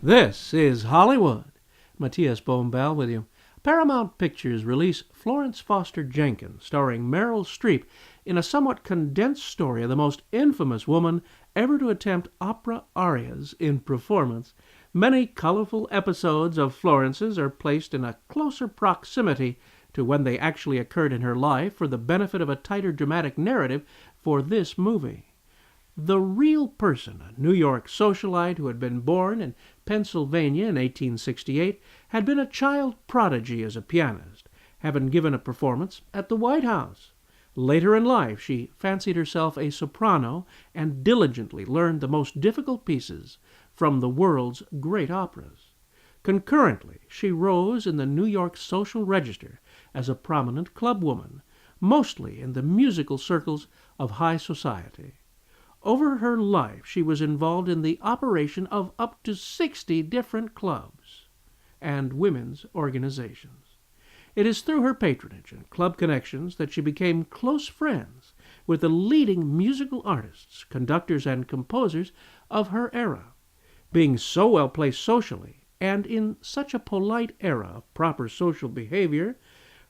This is Hollywood. Matías Bombal with you. Paramount Pictures release Florence Foster Jenkins, starring Meryl Streep, in a somewhat condensed story of the most infamous woman ever to attempt opera arias in performance. Many colorful episodes of Florence's are placed in a closer proximity to when they actually occurred in her life for the benefit of a tighter dramatic narrative for this movie. The real person, a New York socialite who had been born in Pennsylvania in 1868, had been a child prodigy as a pianist, having given a performance at the White House. Later in life, she fancied herself a soprano and diligently learned the most difficult pieces from the world's great operas. Concurrently, she rose in the New York social register as a prominent clubwoman, mostly in the musical circles of high society. Over her life, she was involved in the operation of up to 60 different clubs and women's organizations. It is through her patronage and club connections that she became close friends with the leading musical artists, conductors, and composers of her era. Being so well placed socially, and in such a polite era of proper social behavior,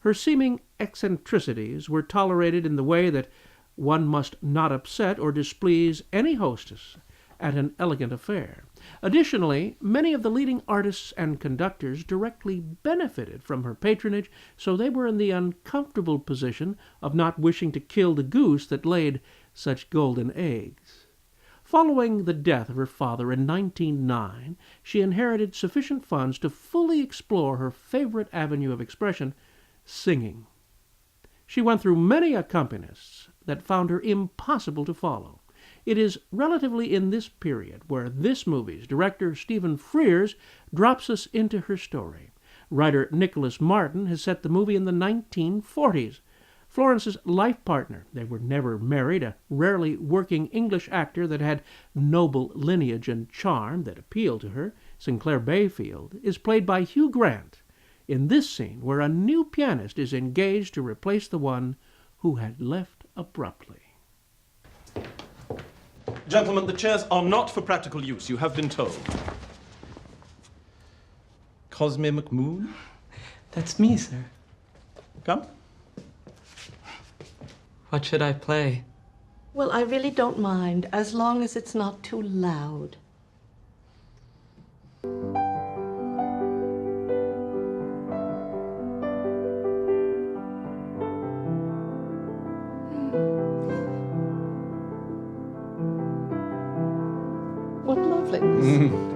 her seeming eccentricities were tolerated in the way that one must not upset or displease any hostess at an elegant affair. Additionally, many of the leading artists and conductors directly benefited from her patronage, so they were in the uncomfortable position of not wishing to kill the goose that laid such golden eggs. Following the death of her father in 1909, she inherited sufficient funds to fully explore her favorite avenue of expression, singing. She went through many accompanists that found her impossible to follow. It is relatively in this period where this movie's director, Stephen Frears, drops us into her story. Writer Nicholas Martin has set the movie in the 1940s. Florence's life partner, they were never married, a rarely working English actor that had noble lineage and charm that appealed to her, Sinclair Bayfield, is played by Hugh Grant in this scene where a new pianist is engaged to replace the one who had left abruptly. Gentlemen, the chairs are not for practical use, you have been told. Cosme McMoon? That's me, sir. Come. What should I play? Well, I really don't mind, as long as it's not too loud. What loveliness.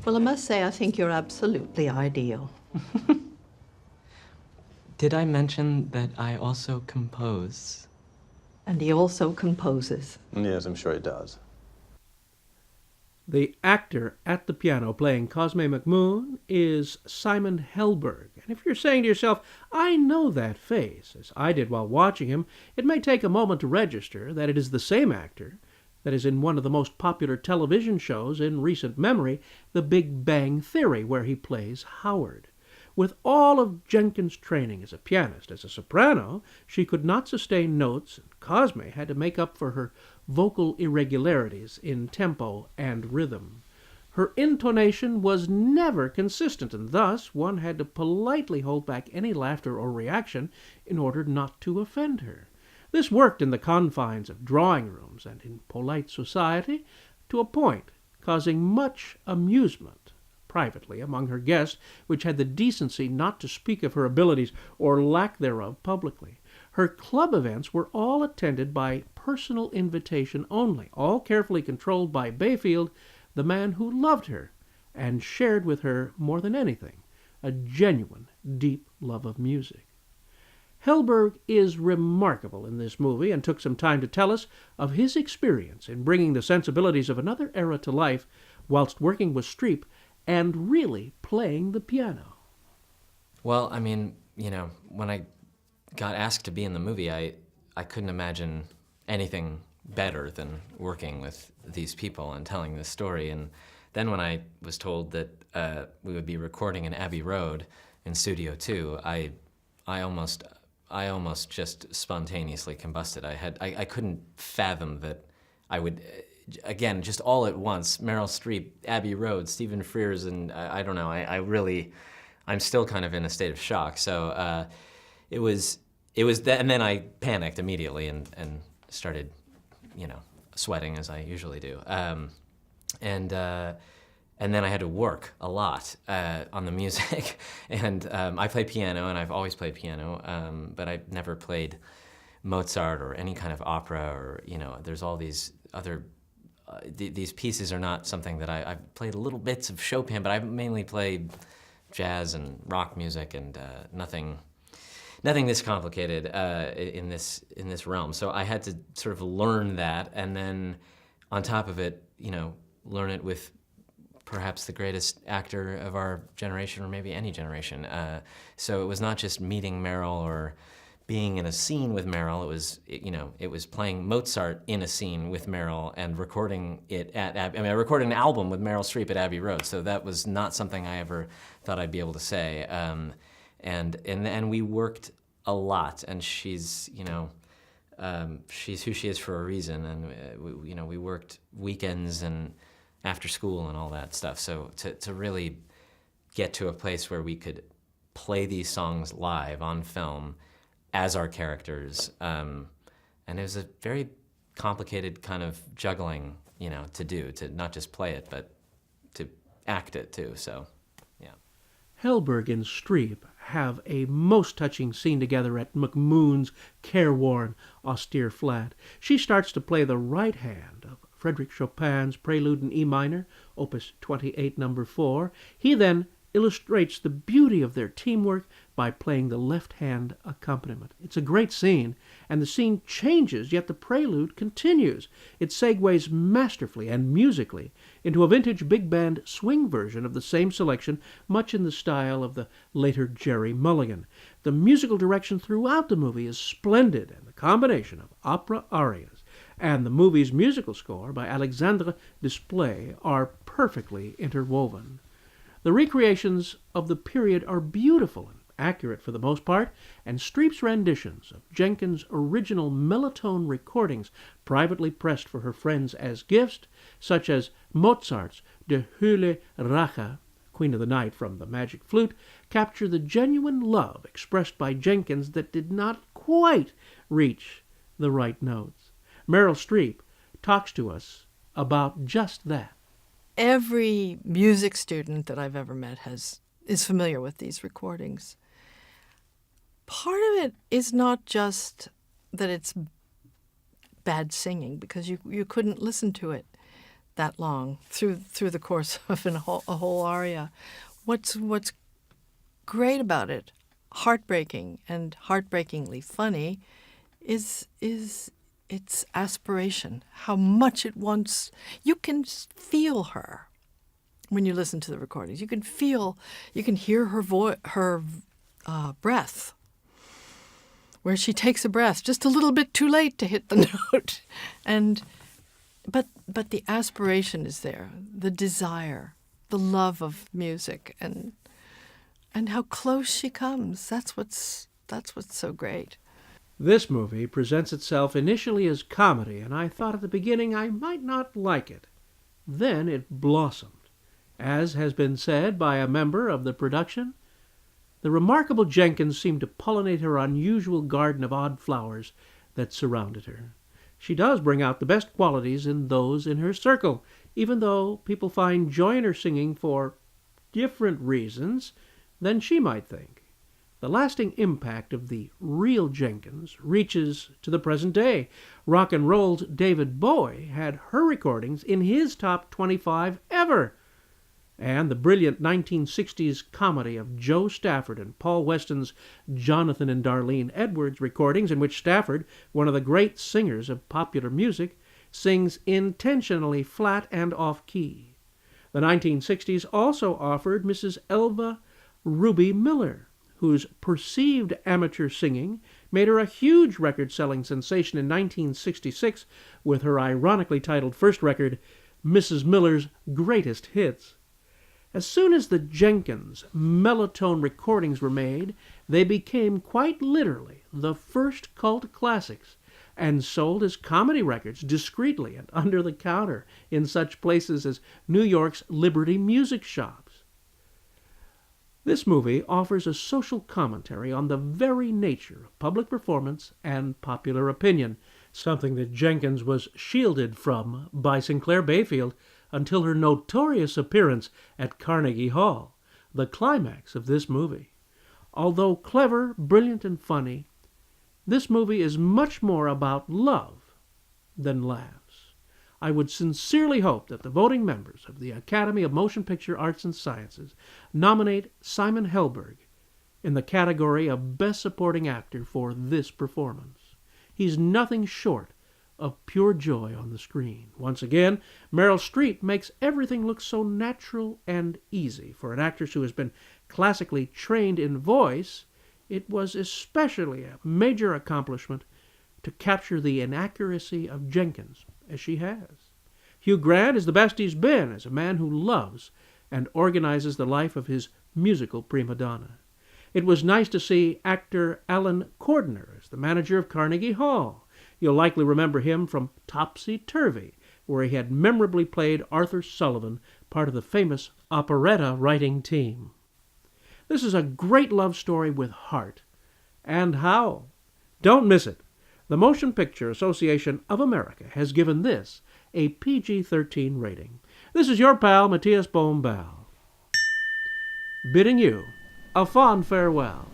Well, I must say, I think you're absolutely ideal. Did I mention that I also compose? And he also composes. Yes, I'm sure he does. The actor at the piano playing Cosme McMoon is Simon Helberg. And if you're saying to yourself, I know that face, as I did while watching him, it may take a moment to register that it is the same actor that is in one of the most popular television shows in recent memory, The Big Bang Theory, where he plays Howard. With all of Jenkins' training as a pianist, as a soprano, she could not sustain notes, and Cosme had to make up for her vocal irregularities in tempo and rhythm. Her intonation was never consistent, and thus one had to politely hold back any laughter or reaction in order not to offend her. This worked in the confines of drawing rooms and in polite society to a point, causing much amusement, privately among her guests which had the decency not to speak of her abilities or lack thereof publicly. Her club events were all attended by personal invitation only, all carefully controlled by Bayfield, the man who loved her and shared with her more than anything a genuine, deep love of music. Helberg is remarkable in this movie and took some time to tell us of his experience in bringing the sensibilities of another era to life whilst working with Streep and really playing the piano. Well, I mean, when I got asked to be in the movie, I couldn't imagine anything better than working with these people and telling this story. And then when I was told that we would be recording in Abbey Road in Studio 2, I almost just spontaneously combusted. I couldn't fathom that I would, again, just all at once, Meryl Streep, Abbey Road, Stephen Frears, and I don't know, I'm still kind of in a state of shock. So it was that, and then I panicked immediately and started, sweating as I usually do. And then I had to work a lot on the music. And I play piano, and I've always played piano, but I've never played Mozart or any kind of opera, or, there's all these other, these pieces are not something that I've played little bits of Chopin, but I've mainly played jazz and rock music, and nothing this complicated in this realm. So I had to sort of learn that, and then on top of it, learn it with perhaps the greatest actor of our generation, or maybe any generation. So it was not just meeting Meryl or being in a scene with Meryl. It was playing Mozart in a scene with Meryl and recording it I recorded an album with Meryl Streep at Abbey Road. So that was not something I ever thought I'd be able to say. And we worked a lot, and she's who she is for a reason. And we worked weekends and after school and all that stuff. So to really get to a place where we could play these songs live on film as our characters, and it was a very complicated kind of juggling, to do, to not just play it, but to act it too. So, yeah. Helberg and Streep have a most touching scene together at McMoon's careworn, austere flat. She starts to play the right hand of Frédéric Chopin's Prelude in E minor, Opus 28, No. 4. He then illustrates the beauty of their teamwork by playing the left-hand accompaniment. It's a great scene, and the scene changes, yet the prelude continues. It segues masterfully and musically into a vintage big band swing version of the same selection, much in the style of the later Jerry Mulligan. The musical direction throughout the movie is splendid, and the combination of opera arias and the movie's musical score by Alexandre Desplat are perfectly interwoven. The recreations of the period are beautiful and accurate for the most part, and Streep's renditions of Jenkins' original Mellotone recordings, privately pressed for her friends as gifts, such as Mozart's De Höhle Rache, Queen of the Night from the Magic Flute, capture the genuine love expressed by Jenkins that did not quite reach the right notes. Meryl Streep talks to us about just that. Every music student that I've ever met is familiar with these recordings. Part of it is not just that it's bad singing, because you couldn't listen to it that long through the course of a whole aria. What's great about it, heartbreaking and heartbreakingly funny, is its aspiration, how much it wants. You can feel her when you listen to the recordings. You can hear her breath, where she takes a breath just a little bit too late to hit the note. But the aspiration is there, the desire, the love of music, and how close she comes. That's what's so great. This movie presents itself initially as comedy, and I thought at the beginning I might not like it. Then it blossomed. As has been said by a member of the production, the remarkable Jenkins seemed to pollinate her unusual garden of odd flowers that surrounded her. She does bring out the best qualities in those in her circle, even though people find joy in her singing for different reasons than she might think. The lasting impact of the real Jenkins reaches to the present day. Rock and roll's David Bowie had her recordings in his top 25 ever. And the brilliant 1960s comedy of Joe Stafford and Paul Weston's Jonathan and Darlene Edwards recordings, in which Stafford, one of the great singers of popular music, sings intentionally flat and off-key. The 1960s also offered Mrs. Elva Ruby Miller, whose perceived amateur singing made her a huge record-selling sensation in 1966 with her ironically titled first record, Mrs. Miller's Greatest Hits. As soon as the Jenkins Mellotone recordings were made, they became quite literally the first cult classics and sold as comedy records discreetly and under the counter in such places as New York's Liberty Music Shops. This movie offers a social commentary on the very nature of public performance and popular opinion, something that Jenkins was shielded from by Sinclair Bayfield until her notorious appearance at Carnegie Hall, the climax of this movie. Although clever, brilliant, and funny, this movie is much more about love than laughs. I would sincerely hope that the voting members of the Academy of Motion Picture Arts and Sciences nominate Simon Helberg in the category of Best Supporting Actor for this performance. He's nothing short of pure joy on the screen. Once again, Meryl Streep makes everything look so natural and easy. For an actress who has been classically trained in voice, it was especially a major accomplishment to capture the inaccuracy of Jenkins, as she has. Hugh Grant is the best he's been as a man who loves and organizes the life of his musical prima donna. It was nice to see actor Alan Cordner as the manager of Carnegie Hall. You'll likely remember him from Topsy-Turvy, where he had memorably played Arthur Sullivan, part of the famous operetta writing team. This is a great love story with heart. And how? Don't miss it. The Motion Picture Association of America has given this a PG-13 rating. This is your pal, Matías Bombal, bidding you a fond farewell.